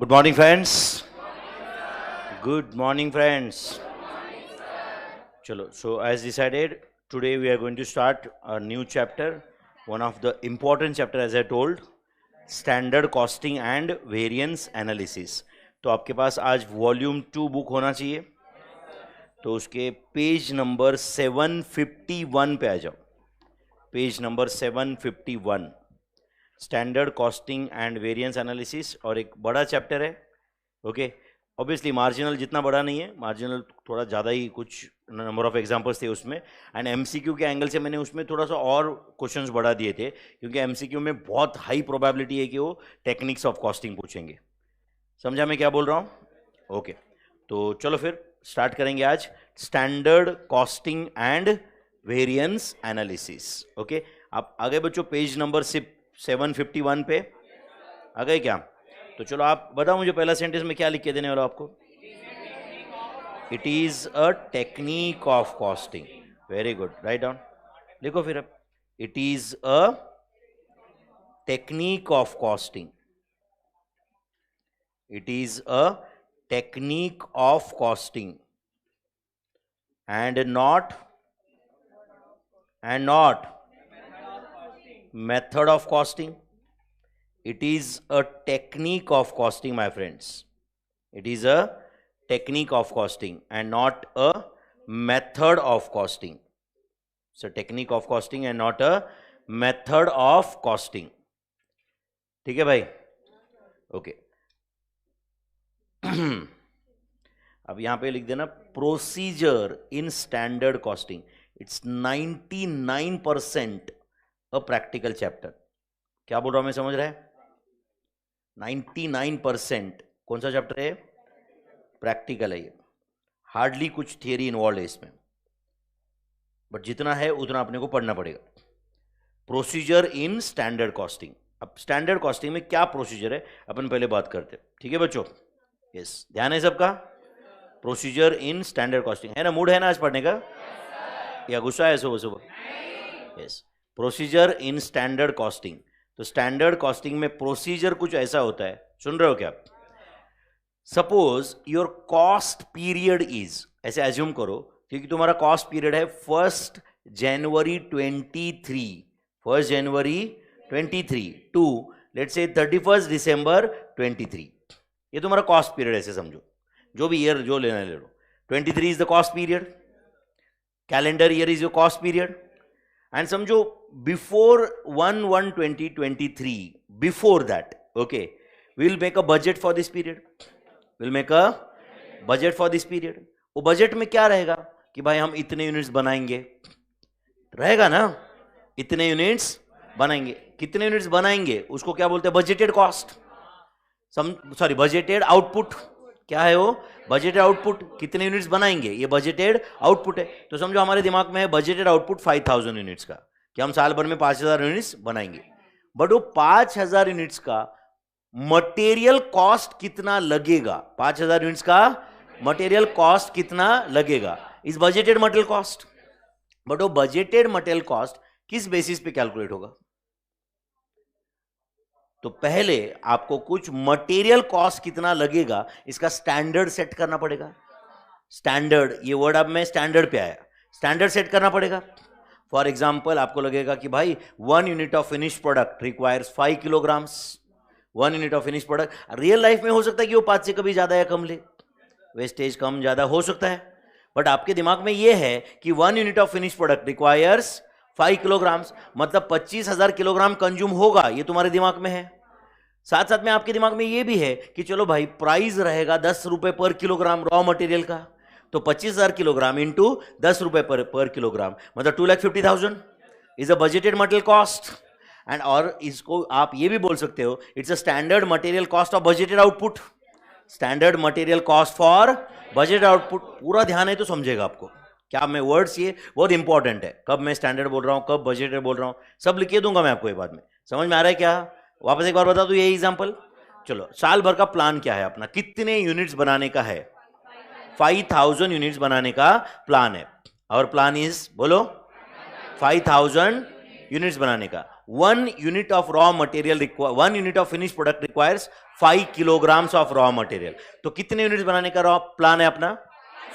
Good morning, friends. Good morning, friends. Chalo. So, as decided, today we are going to start a new chapter. One of the important chapter, as I told, standard costing and variance analysis. तो आपके पास आज volume 2 book होना चाहिए. तो उसके page number 751 पे आ जाओ. Page number 751, standard costing and variance analysis. और एक बड़ा चैप्टर है. ओके. ऑब्वियसली मार्जिनल जितना बड़ा नहीं है, मार्जिनल थोड़ा ज़्यादा ही कुछ नंबर ऑफ एग्जांपल्स थे उसमें. एंड एमसीक्यू के एंगल से मैंने उसमें थोड़ा सा और क्वेश्चंस बढ़ा दिए थे, क्योंकि एमसीक्यू में बहुत हाई प्रोबेबिलिटी है कि वो टेक्निक्स ऑफ कॉस्टिंग पूछेंगे. समझा मैं क्या बोल रहा हूँ? ओके. तो चलो फिर स्टार्ट करेंगे आज standard costing and variance analysis. Okay. आप आगे बच्चों पेज नंबर 751 पे आ गए क्या? तो चलो आप बताओ मुझे पहला सेंटेंस में क्या लिख के देने वाला आपको. It is a technique of costing. Very good. Write down. लिखो फिर अब. It is a technique of costing. It is a technique of costing and not method of costing. It is a technique of costing, my friends. It is a technique of costing and not a method of costing. It's a technique of costing and not a method of costing. ठीक है भाई? Okay. अब यहां पे लिख देना procedure in standard costing. It's 99% a practical chapter. क्या बोल रहा हूं मैं, समझ रहे हैं? 99% कौन सा चैप्टर है? प्रैक्टिकल है ये. हार्डली कुछ थियरी इन्वॉल्व है इसमें, बट जितना है उतना अपने को पढ़ना पड़ेगा. Procedure in standard costing. अब स्टैंडर्ड कॉस्टिंग में क्या प्रोसीजर है अपन पहले बात करते हैं. ठीक है बच्चों? यस. ध्यान है सबका? प्रोसीजर इन स्टैंडर्ड कॉस्टिंग है ना? मूड है ना आज पढ़ने का, या गुस्सा है सुबह सुबह? Yes. Procedure in standard costing. तो स्टैंडर्ड कॉस्टिंग में प्रोसीजर कुछ ऐसा होता है. सुन रहे हो क्या? Suppose your cost period is, ऐसे एज्यूम करो क्योंकि तुम्हारा कॉस्ट पीरियड है 1 जनवरी 23 टू लेट्स से 31 दिसंबर 23. ये तुम्हारा कॉस्ट पीरियड ऐसे समझो. जो भी ईयर जो लेना ले लो. 23 is the cost period. Calendar year is your cost period. And समझो before 1/1/2023, before that, okay, we will make a budget for this period. Will make a budget for this period. वो budget में क्या रहेगा कि भाई हम इतने units बनाएंगे. रहेगा ना? इतने यूनिट्स बनाएंगे. कितने यूनिट्स बनाएंगे उसको क्या बोलते हैं? Budgeted cost. Sorry, budgeted output. क्या है वो? Budgeted output. कितने यूनिट्स बनाएंगे, ये बजटेड आउटपुट है. तो समझो हमारे दिमाग में है बजटेड आउटपुट 5000 यूनिट्स का, कि हम साल भर में 5000 यूनिट्स बनाएंगे. बट वो 5000 यूनिट्स का मटेरियल कॉस्ट कितना लगेगा? 5000 यूनिट्स का मटेरियल कॉस्ट कितना लगेगा इस बजटेड मटेरियल कॉस्ट. बट वो बजटेड मटेरियल कॉस्ट किस बेसिस पे कैलकुलेट होगा? तो पहले आपको कुछ मटेरियल कॉस्ट कितना लगेगा इसका स्टैंडर्ड सेट करना पड़ेगा. स्टैंडर्ड, ये वर्ड अब मैं स्टैंडर्ड पे आया. स्टैंडर्ड सेट करना पड़ेगा. फॉर एग्जांपल आपको लगेगा कि भाई 1 unit of finish product requires 5 kilograms. 1 unit of finish product. Real life में हो सकता है कि वो 5 से कभी ज्यादा या कम ले, वेस्टेज कम ज्यादा हो सकता है. बट आपके दिमाग में ये है कि 1 unit of finish product requires 5 kilograms, मतलब 25,000 किलोग्राम कंज्यूम होगा. ये तुम्हारे दिमाग में है. साथ साथ में आपके दिमाग में ये भी है कि चलो भाई प्राइस रहेगा 10 रुपए पर किलोग्राम रॉ मटेरियल का. तो 25,000 किलोग्राम इंटू 10 रुपए पर किलोग्राम, मतलब 2,50,000 is a budgeted material cost. And और इसको आप ये भी बोल सकते हो it's a standard material cost of budgeted output. Standard material cost for budgeted output. पूरा ध्यान है तो समझेगा आपको. क्या मैं वर्ड्स, ये बहुत इंपॉर्टेंट है, कब मैं स्टैंडर्ड बोल रहा हूं, कब बजटेड बोल रहा हूं, सब लिख दूंगा मैं आपको ये बाद में. समझ में आ रहा है क्या? वापस एक बार बता दूं ये एग्जांपल. चलो, साल भर का प्लान क्या है अपना? कितने यूनिट्स बनाने का है? 5000 यूनिट्स बनाने का प्लान है. और प्लान इज, बोलो, 5000 यूनिट्स बनाने का. 1 unit of raw material 1 unit of finished product requires 5 kilograms of raw material. तो कितने यूनिट बनाने का रॉ प्लान है अपना?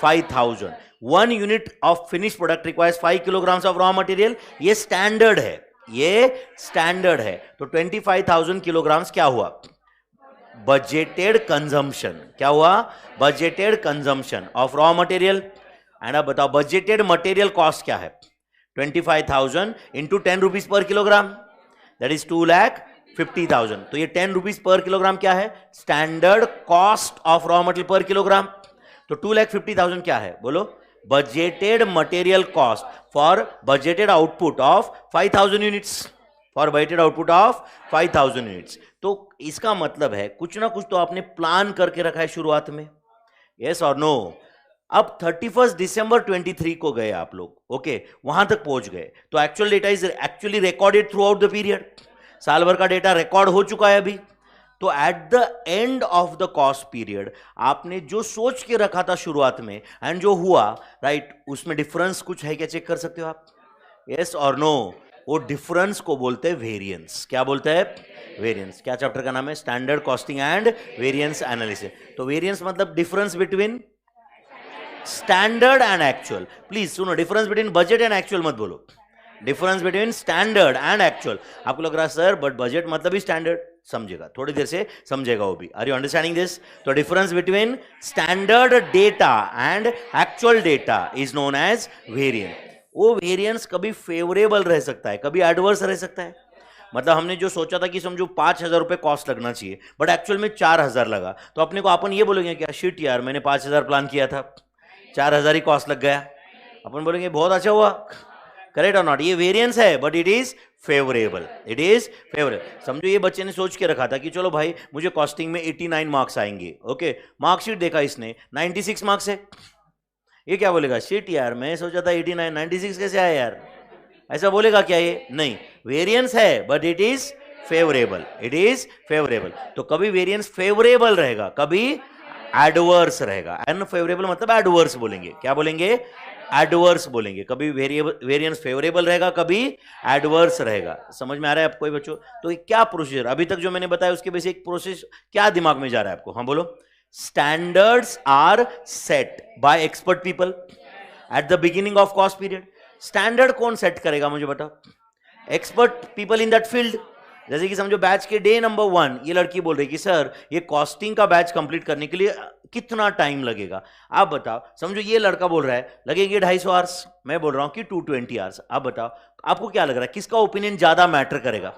5000. 1 unit of finished product requires 5 kilograms of raw material. ये स्टैंडर्ड है, ये स्टैंडर्ड है. तो 25,000 kilograms क्या हुआ? Budgeted consumption. क्या हुआ? Budgeted consumption of raw material. And अब बताओ बजेटेड मटेरियल कॉस्ट क्या है? 25,000 into 10 rupees per kilogram, that is 2,50,000. तो ये 10 रुपीज पर किलोग्राम क्या है? Standard cost of raw material पर किलोग्राम. तो 2,50,000 क्या है? बोलो. Budgeted material cost for budgeted output of 5,000 units. For budgeted output of 5,000 units. तो इसका मतलब है कुछ ना कुछ तो आपने प्लान करके रखा है शुरुआत में. यस और नो? अब 31 दिसंबर 23 को गए आप लोग, ओके, वहां तक पहुंच गए. तो actual data is actually recorded through out the period. साल भर का डेटा रिकॉर्ड हो चुका है अभी. तो eight the end of the cost period आपने जो सोच के रखा था शुरुआत में एंड जो हुआ, राइट, उसमें डिफरेंस कुछ है क्या? चेक कर सकते हो आप. यस और नो? वो डिफरेंस को बोलते हैं वेरिएंस. क्या बोलते हैं? वेरिएंस. क्या चैप्टर का नाम है? Standard costing and variance analysis. तो वेरिएंस मतलब difference between standard and actual. Please सुनो, difference between budget and actual मत बोलो. Difference between standard and actual. आपको लग रहा है सर बट बजट मतलब ही स्टैंडर्ड. समझेगा, थोड़ी देर से समझेगा वो भी. Are you understanding this? तो difference between standard data and actual data is known as variance. वो वेरिएंस कभी फेवरेबल रह सकता है, कभी एडवर्स रह सकता है. मतलब हमने जो सोचा था कि समझो 5,000 रुपए कॉस्ट लगना चाहिए, बट एक्चुअल में 4,000 लगा. तो अपने को अपन ये बोलेंगे क्या? शिट यार, मैंने 5,000 प्लान किया था, 4,000 ही कॉस्ट लग गया. अपन बोलेंगे बहुत अच्छा हुआ. करेक्ट और नॉट? ये वेरिएंस है but it is favourable. It is favourable. समझो ये बच्चे ने सोच के रखा था कि चलो भाई मुझे कॉस्टिंग में 89 मार्क्स आएंगे. ओके, मार्कशीट देखा इसने, 96 मार्क्स है. ये क्या बोलेगा? शिट यार, मैं सोचा था 89, 96 कैसे आया यार? ऐसा बोलेगा क्या? ये नहीं. वेरिएंस है but it is favourable. It is favourable. तो कभी वेरिएंस फेवरेबल रहेगा, कभी एडवर्स रहेगा. अनफेवरेबल मतलब एडवर्स बोलेंगे. क्या बोलेंगे? एडवर्स बोलेंगे. कभी वेरिएंस फेवरेबल रहेगा, कभी एडवर्स रहेगा. समझ में आ रहा है आपको बच्चों? तो क्या प्रोसीजर अभी तक जो मैंने बताया उसके बेसिक प्रोसेस क्या दिमाग में जा रहा है आपको? हाँ बोलो. Standards are set by expert people at the beginning of cost period. Standard कौन सेट करेगा मुझे बताओ? Expert people in that field. जैसे कि समझो बैच के डे नंबर 1 ये लड़की बोल रही कि सर ये कॉस्टिंग का बैच कंप्लीट करने के लिए कितना टाइम लगेगा? आप बताओ. समझो ये लड़का बोल रहा है लगेंगे 250 आवर्स, मैं बोल रहा हूं कि 220 आवर्स. आप बताओ आपको क्या लग रहा है, किसका ओपिनियन ज्यादा मैटर करेगा?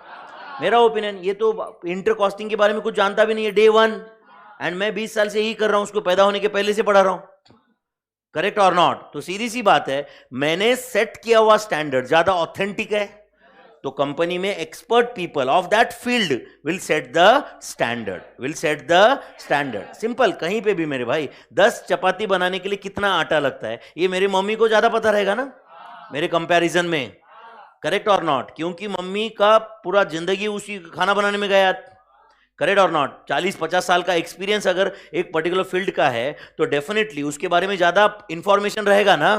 मेरा ओपिनियन. ये तो इंटर कॉस्टिंग के बारे में कुछ जानता भी नहीं है, डे 1, एंड मैं 20 साल से यही कर रहा हूं, उसको पैदा होने के पहले से पढ़ा रहा हूं. करेक्ट और नॉट? तो सीधी सी बात है, मैंने सेट किया हुआ स्टैंडर्ड ज्यादा ऑथेंटिक है. तो कंपनी में expert people of that field will set the standard. Will set the standard. Simple. कहीं पे भी मेरे भाई 10 चपाती बनाने के लिए कितना आटा लगता है, ये मेरी मम्मी को ज्यादा पता रहेगा ना मेरे कंपैरिजन में. करेक्ट और नॉट? क्योंकि मम्मी का पूरा जिंदगी उसी खाना बनाने में गया. करेक्ट और नॉट? 40-50 साल का एक्सपीरियंस अगर एक पर्टिकुलर फील्ड का है तो डेफिनेटली उसके बारे में ज्यादा इंफॉर्मेशन रहेगा ना.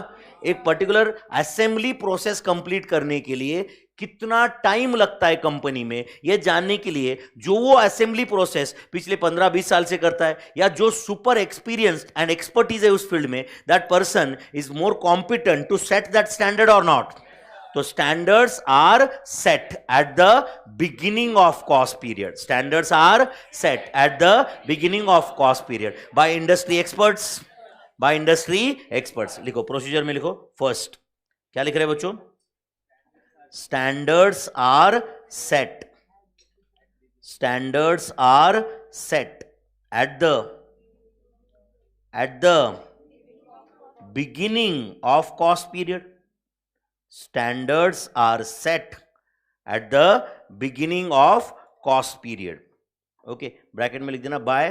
एक पर्टिकुलर असेंबली प्रोसेस कंप्लीट करने के लिए कितना टाइम लगता है कंपनी में, यह जानने के लिए जो वो असेंबली प्रोसेस पिछले 15-20 साल से करता है, या जो सुपर एक्सपीरियंस्ड एंड एक्सपर्टीज है उस फील्ड में, that person is more competent to set that standard और नॉट. तो standards are set at the beginning of cost period. Standards are set at the beginning of cost period by industry experts. By industry experts. लिखो procedure में, लिखो. First क्या लिख रहे हैं बच्चों? Standards are set. Standards are set at the beginning of cost period. Standards are set at the beginning of cost period. Okay, bracket में लिख देना बाय.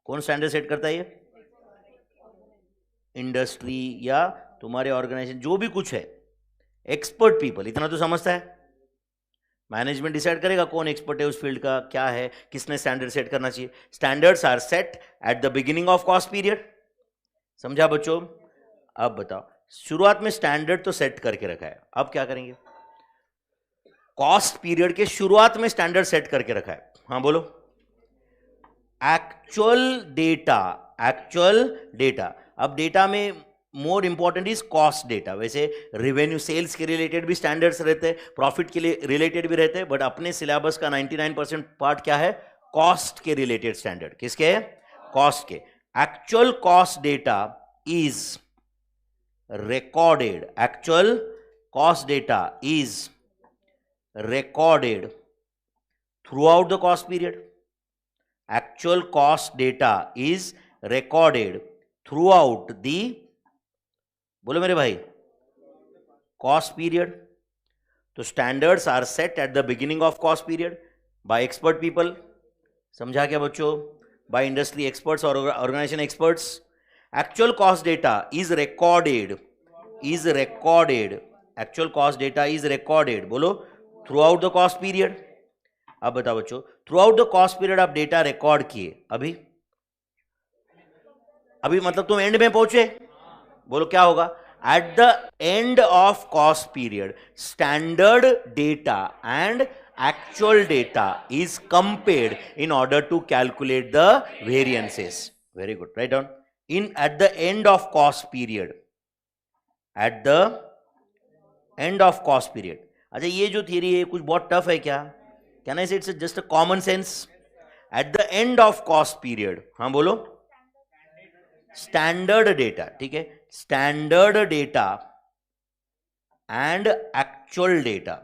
कौन स्टैंडर्ड सेट करता है? ये इंडस्ट्री या तुम्हारे ऑर्गेनाइजेशन जो भी कुछ है, एक्सपर्ट पीपल. इतना तो समझता है. मैनेजमेंट डिसाइड करेगा कौन एक्सपर्ट है उस फील्ड का, क्या है, किसने स्टैंडर्ड सेट करना चाहिए. Standards are set at the beginning of cost period. समझा बच्चों? अब बताओ, शुरुआत में स्टैंडर्ड तो सेट करके रखा है, अब क्या करेंगे? कॉस्ट पीरियड के शुरुआत में स्टैंडर्ड सेट करके रखा है। हाँ बोलो। Actual data. अब डेटा में more important is cost data. वैसे रेवेन्यू सेल्स के रिलेटेड भी स्टैंडर्ड्स रहते हैं, प्रॉफिट के लिए रिलेटेड भी रहते हैं, बट अपने सिलेबस का 99% पार्ट क्या है? कॉस्ट के रिलेटेड स्टैंडर्ड। किसके? कॉस्ट के। Actual cost data is recorded. Actual cost data is recorded throughout the cost period. Actual cost data is recorded throughout the, बोलो मेरे भाई, cost period. तो standards are set at the beginning of cost period by expert people. समझा क्या बच्चों? By industry experts or organization experts. Actual cost data is recorded. Actual cost data is recorded, बोलो, throughout the cost period. अब बताओ बच्चों, throughout the cost period आप data record किए, अभी मतलब तुम एंड में पहुंचे, बोलो क्या होगा? At the end of cost period, standard data and actual data is compared in order to calculate the variances. Very good. Write down. At the end of cost period. At the end of cost period. अच्छा, ये जो theory है कुछ बहुत tough है क्या? Can I say it's just a common sense? At the end of cost period. हाँ बोलो। स्टैंडर्ड डेटा, ठीक है, standard data and actual data.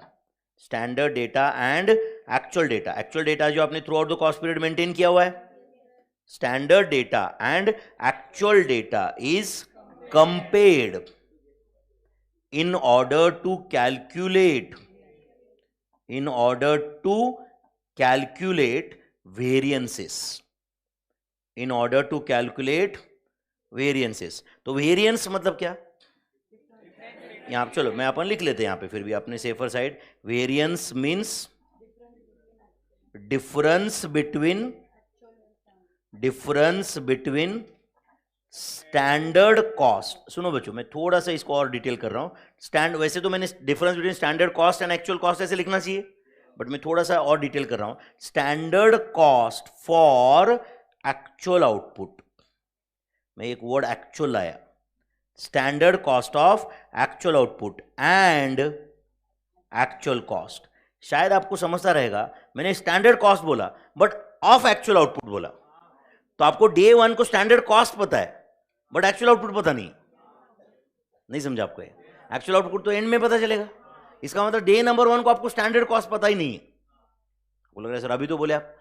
Standard data and actual data. Actual data जो आपने through out the cost period maintain किया हुआ है। Standard data and actual data is compared in order to calculate variances. In order to calculate variances. तो variance मतलब क्या? यहां चलो मैं अपन लिख लेते हैं यहां पे, फिर भी अपने safer side. Variance means difference between standard cost. सुनो बच्चों, मैं थोड़ा सा इसको और डिटेल कर रहा हूं। वैसे तो मैंने difference between standard cost and actual cost ऐसे लिखना चाहिए, बट मैं थोड़ा सा और डिटेल कर रहा हूं। Standard cost for actual output, मैं एक वर्ड एक्चुअल लाया। Standard cost of actual output and actual cost. शायद आपको समझता रहेगा, मैंने स्टैंडर्ड कॉस्ट बोला बट ऑफ एक्चुअल आउटपुट बोला, तो आपको डे 1 को स्टैंडर्ड कॉस्ट पता है बट एक्चुअल आउटपुट पता नहीं समझा आपको? एक्चुअल आउटपुट तो एंड में पता चलेगा। इसका मतलब डे नंबर 1 को आपको स्टैंडर्ड कॉस्ट पता ही नहीं है। बोल रहे सर अभी तो बोले आप,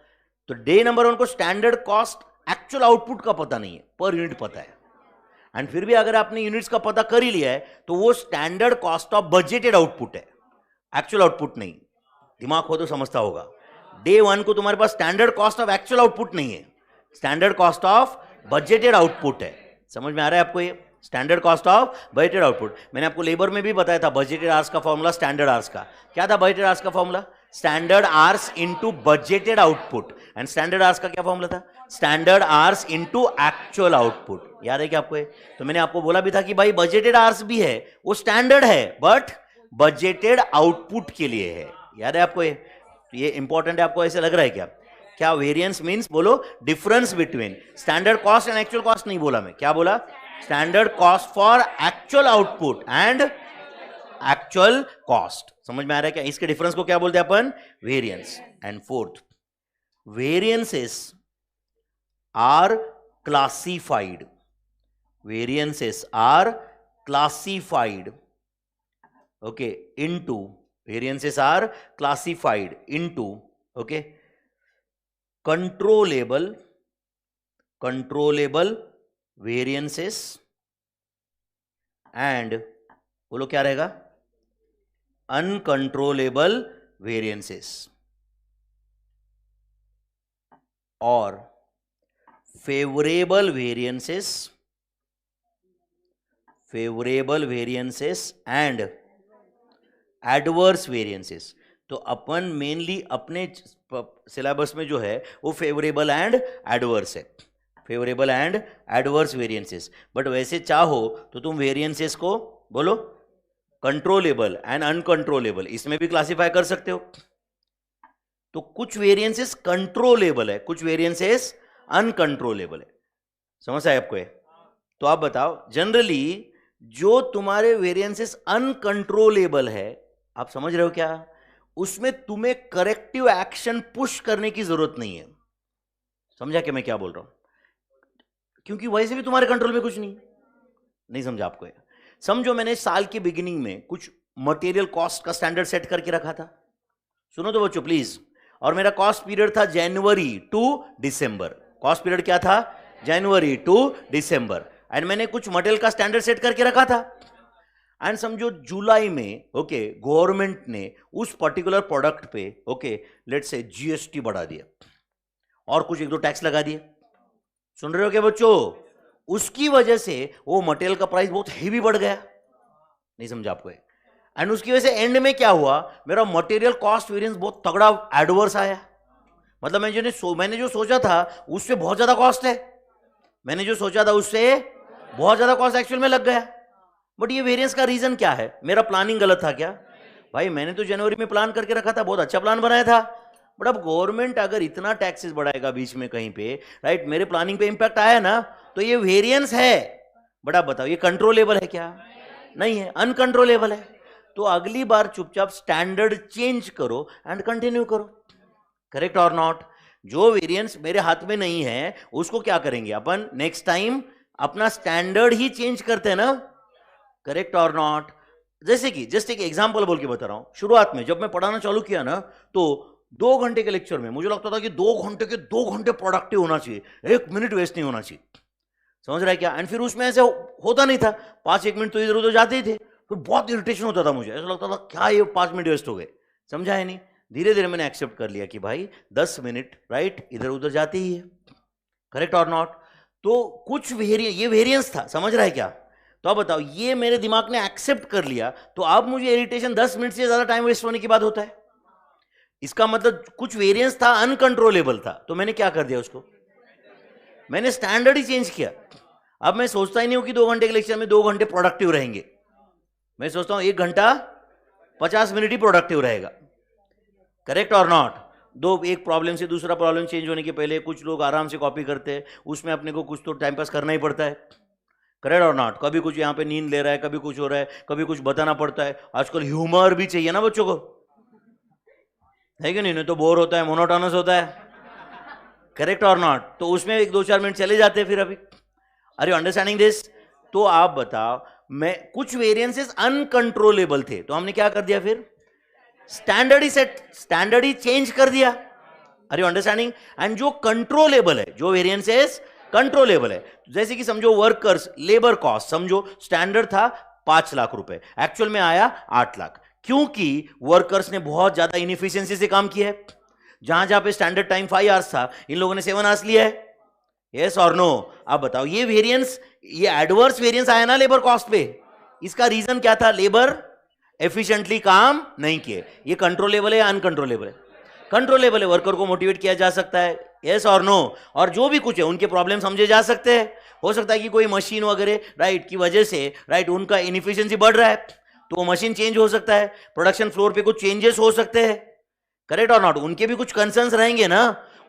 तो डे नंबर 1 को स्टैंडर्ड कॉस्ट एक्चुअल आउटपुट का पता नहीं है, पर यूनिट पता है। एंड फिर भी अगर आपने यूनिट्स का पता कर ही लिया है तो वो standard cost of budgeted output है, एक्चुअल आउटपुट नहीं। दिमाग हो तो समझता होगा। डे 1 को तुम्हारे पास standard cost of actual output नहीं है, standard cost of budgeted output है। समझ में आ रहा है आपको? ये standard cost of budgeted output. मैंने आपको लेबर में भी बताया था, बजटेड आवर्स का फॉर्मूला स्टैंडर्ड आवर्स का क्या था? बजटेड आवर्स का formula standard hours into budgeted output, and standard hours का क्या फॉर्मूला था? Standard hours into actual output. याद है क्या आपको? तो मैंने आपको बोला भी था कि भाई बजटेड आवर्स भी है, वो स्टैंडर्ड है बट बजटेड आउटपुट के लिए है। याद है आपको? ये इंपॉर्टेंट है आपको, ऐसे लग रहा है क्या? क्या वेरिएंस मींस? बोलो difference between standard cost and actual cost नहीं बोला मैं, क्या बोला? Standard cost for actual output and actual cost. समझ में आ रहा है क्या? इसके डिफरेंस को क्या बोलते हैं अपन? Variance. And fourth, variances are classified. Variances are classified, okay, into, variances are classified into, okay, controllable variances and, बोलो क्या रहेगा? अनकंट्रोलेबल वेरिएंसेस और favourable variances and adverse variances. तो अपन मेनली अपने सिलेबस में जो है वो फेवरेबल एंड एडवर्स है, favourable and adverse variances. But वैसे चाहो तो तुम वेरिएंसेस को बोलो कंट्रोलेबल एंड अनकंट्रोलेबल, इसमें भी क्लासिफाई कर सकते हो। तो कुछ वेरिएंसेस कंट्रोलेबल है, कुछ वेरिएंसेस अनकंट्रोलेबल है। समझ आए आपको? तो आप बताओ, जनरली जो तुम्हारे वेरिएंसेस अनकंट्रोलेबल है, आप समझ रहे हो क्या, उसमें तुम्हें करेक्टिव एक्शन पुश करने की जरूरत नहीं है। समझा कि मैं क्या बोल रहा हूं? क्योंकि वैसे भी तुम्हारे कंट्रोल में कुछ नहीं समझा आपको? समझो मैंने साल के बिगिनिंग में कुछ मटेरियल कॉस्ट का स्टैंडर्ड सेट करके रखा था। सुनो तो बच्चों प्लीज। और मेरा कॉस्ट पीरियड था जनवरी टू दिसंबर। कॉस्ट पीरियड क्या था? जनवरी टू दिसंबर। एंड मैंने कुछ मटेरियल का स्टैंडर्ड सेट करके रखा था। एंड समझो जुलाई में ओके गवर्नमेंट ने उस पर्टिकुलर प्रोडक्ट पे ओके लेट्स से जीएसटी बढ़ा दिया और कुछ एक दो टैक्स लगा दिए। सुन रहे हो क्या बच्चों? उसकी वजह से वो मटेरियल का प्राइस बहुत हेवी बढ़ गया। नहीं समझा आपको? एंड उसकी वजह से एंड में क्या हुआ, मेरा मटेरियल कॉस्ट वेरिएंस बहुत तगड़ा एडवर्स आया। मतलब मैंने जो सोचा था उससे बहुत ज्यादा कॉस्ट है, मैंने जो सोचा था उससे बहुत ज्यादा कॉस्ट एक्चुअल में लग गया। बट ये वेरिएंस का रीजन क्या है? मेरा प्लानिंग गलत था क्या? भाई मैंने तो जनवरी में प्लान करके रखा था, बहुत अच्छा प्लान बनाया था। बट अब गवर्नमेंट अगर इतना टैक्सेस बढ़ाएगा बीच में कहीं पे, राइट, मेरे प्लानिंग पे इंपैक्ट आया ना, तो ये वेरिएंस है। बट आप बताओ ये कंट्रोलेबल है क्या? नहीं है, अनकंट्रोलेबल है। तो अगली बार चुपचाप स्टैंडर्ड चेंज करो एंड कंटिन्यू करो। करेक्ट और नॉट? जो वेरिएंस मेरे हाथ में नहीं है उसको क्या करेंगे अपन, नेक्स्ट टाइम अपना स्टैंडर्ड ही चेंज करते हैं ना। करेक्ट और नॉट? जैसे कि जस्ट एक एग्जांपल बोल के बता रहा हूं, शुरुआत में जब मैं पढ़ाना चालू किया ना, तो 2 घंटे के लेक्चर में मुझे लगता था कि 2 घंटे के 2 घंटे प्रोडक्टिव होना चाहिए, 1 मिनट वेस्ट नहीं होना चाहिए। समझ रहा है क्या? एंड फिर उसमें ऐसे होता नहीं था, 5-1 मिनट तो इधर उधर जाते ही थे, फिर बहुत इरिटेशन होता था मुझे, ऐसा लगता था क्या ये 5 मिनट वेस्ट हो गए। समझा है नहीं? धीरे धीरे मैंने एक्सेप्ट कर लिया कि भाई 10 मिनट राइट इधर उधर जाते ही है। करेक्ट और नॉट? तो कुछ ये वेरिएंस था, समझ रहा है क्या? तो अब बताओ, ये मेरे दिमाग ने एक्सेप्ट कर लिया, तो अब मुझे इरिटेशन 10 मिनट से ज्यादा टाइम वेस्ट होने की बात होता है। इसका मतलब कुछ वेरिएंस था, अनकंट्रोलेबल था, तो मैंने क्या कर दिया उसको, मैंने स्टैंडर्ड ही चेंज किया। अब मैं सोचता ही नहीं हूं कि 2 घंटे के लेक्चर में 2 घंटे प्रोडक्टिव रहेंगे, मैं सोचता हूं 1 घंटा 50 मिनट ही प्रोडक्टिव रहेगा। करेक्ट और नॉट? एक प्रॉब्लम से दूसरा प्रॉब्लम चेंज होने के पहले कुछ लोग आराम से कॉपी करते हैं, उसमें अपने को कुछ तो टाइम पास करना ही पड़ता है। करेक्ट और नॉट? कभी कुछ यहाँ पे नींद ले रहा है, कभी कुछ हो रहा है, कभी कुछ बताना पड़ता है। आजकल ह्यूमर भी चाहिए ना बच्चों को, है कि नहीं तो बोर होता है, मोनोटोनस होता है। करेक्ट और नॉट? तो उसमें 1-2-4 मिनट चले जाते हैं फिर। अभी आर यू अंडरस्टैंडिंग दिस? तो आप बताओ, मैं कुछ वेरिएंसेस अनकंट्रोलेबल थे, तो हमने क्या कर दिया, फिर स्टैंडर्ड ही चेंज कर दिया। Are you understanding? एंड जो कंट्रोलेबल है, जो वेरिएंसेस कंट्रोलेबल है, जैसे कि समझो वर्कर्स लेबर कॉस्ट, समझो स्टैंडर्ड था 5 लाख रुपए, एक्चुअल में आया 8 लाख, क्योंकि वर्कर्स ने बहुत ज्यादा इनएफिशिएंसी से काम किया है। जहां जहां पे स्टैंडर्ड टाइम 5 आवर्स था, इन लोगों ने 7 आवर्स लिया है। यस और नो? आप बताओ, ये वेरिएंस, ये एडवर्स वेरिएंस आया ना लेबर कॉस्ट पे, इसका रीजन क्या था? लेबर एफिशिएंटली काम नहीं किए। ये कंट्रोलेबल है या अनकंट्रोलेबल है? कंट्रोलेबल है, वर्कर को मोटिवेट किया जा सकता है। यस और नो? और जो भी कुछ है उनके प्रॉब्लम समझे जा सकते हैं। हो सकता है कि कोई मशीन वगैरह राइट की वजह से राइट उनका इनएफिशिएंसी बढ़ रहा है, तो वो मशीन चेंज हो सकता है, प्रोडक्शन फ्लोर पे कुछ चेंजेस हो सकते हैं। करेक्ट और नॉट? उनके भी कुछ कंसर्न्स रहेंगे ना,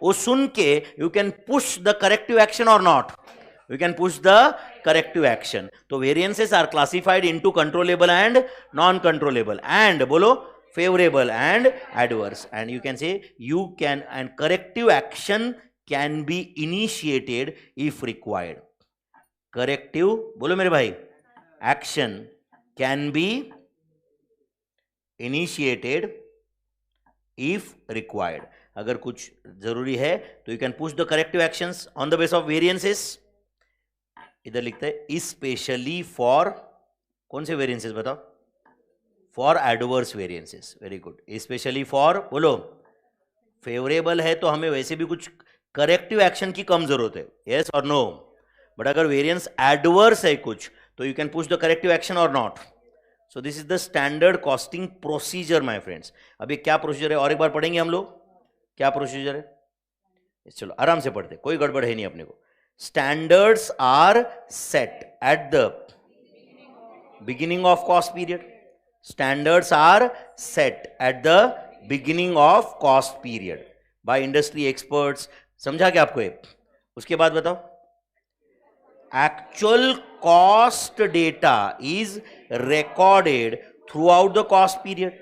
वो सुन के you can push the corrective action और not, you can push the corrective action. So variances are classified into controllable and non-controllable, and bolo favorable and adverse, and you can say and corrective action can be initiated if required. Corrective bolo mere bhai, action can be initiated if required. अगर कुछ जरूरी है तो you can push the corrective actions on the basis of variances. इधर लिखते हैं specially for कौन से वेरिएंसेस बताओ? For adverse variances. Very good. Specially for बोलो फेवरेबल है तो हमें वैसे भी कुछ करेक्टिव एक्शन की कम जरूरत है। यस और नो? बट अगर वेरिएंस एडवर्स है कुछ, तो you can push the corrective action और not. So this is the standard costing procedure my friends. अभी क्या प्रोसीजर है और एक बार पढ़ेंगे हम लोग, क्या प्रोसीजर है? चलो आराम से पढ़ते, कोई गड़बड़ है नहीं अपने को। Standards are set at the beginning of cost period. Standards are set at the beginning of cost period by industry experts. समझा क्या आपको ये? उसके बाद बताओ, actual cost data is recorded throughout the cost period.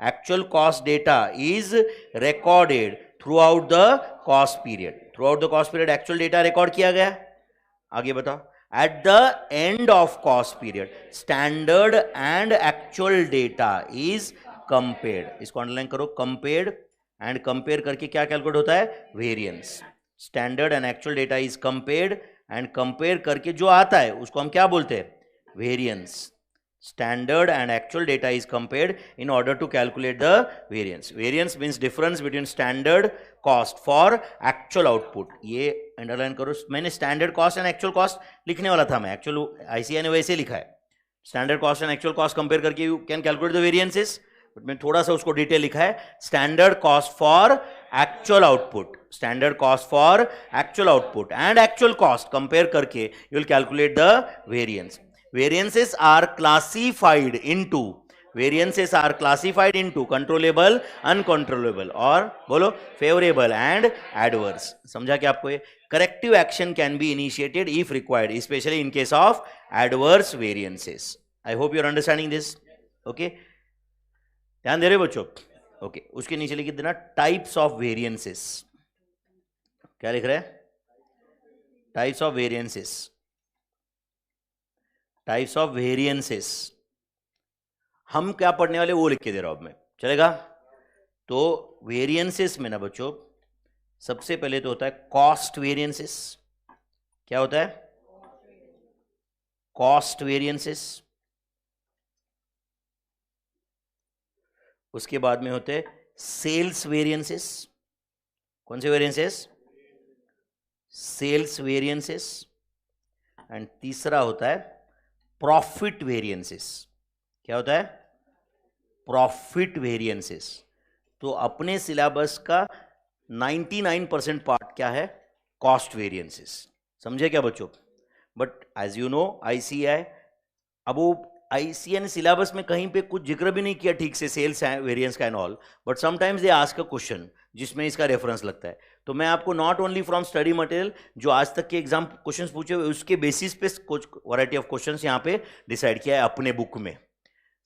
Actual cost data is recorded throughout the cost period. Throughout the cost period actual data record किया गया. आगे बताओ, at the end of cost period standard and actual data is compared. इसको underline करो, compared, and compare करके क्या calculate होता है? Variance. Standard and actual data is compared, and compare करके जो आता है उसको हम क्या बोलते हैं? Variance. Standard and actual data is compared in order to calculate the variance. Variance means difference between standard cost for actual output. ये अंडरलाइन करो. मैंने standard cost and actual cost लिखने वाला था, मैं एक्चुअल आईसीआई ने वैसे लिखा है. Standard cost and actual cost compare करके you can calculate the variances, but मैं थोड़ा सा उसको डिटेल लिखा है. Standard cost for actual output, standard cost for actual output and actual cost compare करके you will calculate the variance. Variances are classified into controllable, uncontrollable, और बोलो favorable and adverse. समझा क्या आपको ये? Corrective action can be initiated if required, especially in case of adverse variances. I hope you are understanding this. Okay, ध्यान दे रहे बच्चों? Okay, उसके नीचे लिख देना types of variances. क्या लिख रहे हैं? Types of variances. Types of variances. हम क्या पढ़ने वाले वो लिख के दे रहा हूं मैं, चलेगा? तो वेरिएंसेस में ना बच्चों सबसे पहले तो होता है कॉस्ट वेरिएंसेस. क्या होता है? Cost variances. उसके बाद में होते हैं सेल्स वेरिएंसेस. कौन से वेरिएंसेस? Sales variances. एंड तीसरा होता है प्रॉफिट वेरिएंसेस. क्या होता है? Profit variances. तो अपने सिलेबस का 99% पार्ट क्या है? Cost variances. समझे क्या बच्चों? But as you know ICI, अब वो आईसीआई ने सिलेबस में कहीं पे कुछ जिक्र भी नहीं किया ठीक से सेल्स वेरिएंस का and all, but sometimes they ask a question जिसमें इसका रेफरेंस लगता है. तो मैं आपको not only from study material जो आज तक के एग्जाम क्वेश्चंस पूछे हुए उसके बेसिस पे कुछ वैरायटी ऑफ क्वेश्चंस यहाँ पे डिसाइड किया है अपने बुक में.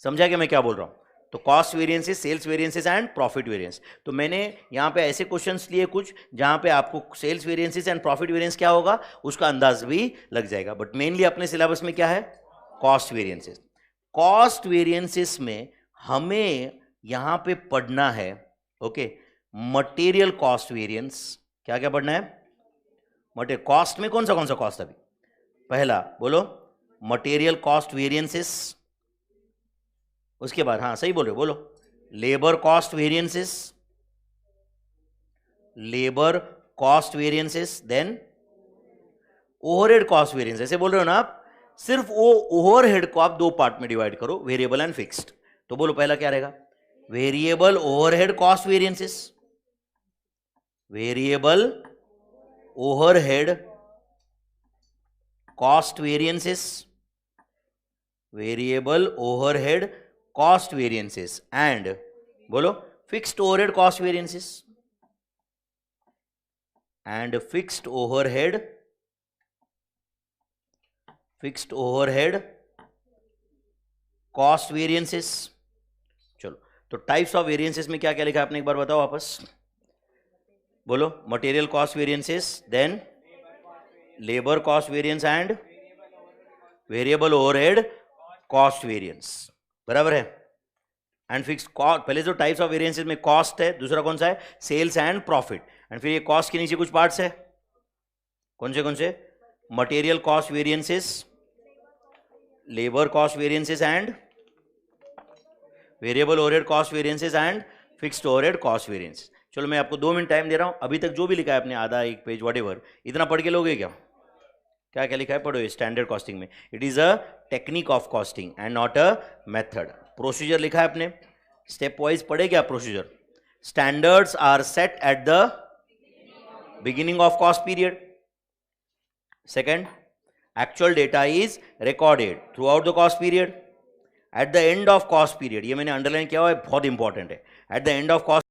समझा क्या मैं क्या बोल रहा हूँ? तो cost variances, sales variances and profit variance. तो मैंने यहाँ पे ऐसे क्वेश्चंस लिए कुछ जहाँ पे आपको sales variances and profit variance क्या होगा उसका अंदाज भी लग जाएगा. बट मेनली अपने सिलेबस में क्या है? Cost variances. कॉस्ट वेरिएंसेस में हमें यहाँ पे पढ़ना है ओके मटेरियल कॉस्ट वेरिएंस. क्या क्या पढ़ना है? मटेरियल कॉस्ट में कौन सा कॉस्ट? अभी पहला बोलो मटेरियल कॉस्ट वेरिएंसेस. उसके बाद, हाँ सही बोल रहे हो, बोलो labour cost variances. Labour cost variances. Then overhead cost variance. ऐसे बोल रहे हो ना आप? सिर्फ वो ओवरहेड को आप दो पार्ट में डिवाइड करो, वेरिएबल एंड फिक्स्ड. तो बोलो पहला क्या रहेगा? Variable overhead cost variances. Variable overhead cost variances. Variable overhead cost variances and बोलो fixed overhead cost variances. And fixed overhead cost variances. चलो, तो टाइप्स ऑफ वेरिएंसेस में क्या क्या लिखा है आपने एक बार बताओ वापस. बोलो material cost variances, then labour cost variance and variable overhead cost variance. बराबर है? And fix cost. पहले जो टाइप्स ऑफ वेरिएंसेस में कॉस्ट है, दूसरा कौन सा है? Sales and profit. एंड फिर ये कॉस्ट के नीचे कुछ पार्ट्स है. कौन से? Material cost variances, labour cost variances and variable overhead cost variances and fixed overhead cost variance. चलो मैं आपको 2 मिनट टाइम दे रहा हूं. अभी तक जो भी लिखा है आपने, आधा एक पेज व्हाटएवर, इतना पढ़ के लोगे क्या? क्या क्या लिखा है पढ़ो. स्टैंडर्ड कॉस्टिंग में it is a technique of costing and not a method. Procedure लिखा है आपने, स्टेप वाइज पढ़े क्या procedure? Standards are set at the beginning of cost period. Second, actual data is recorded throughout the cost period. At the end of cost period, ये मैंने underline किया हुआ है, बहुत इंपॉर्टेंट है। At the end of cost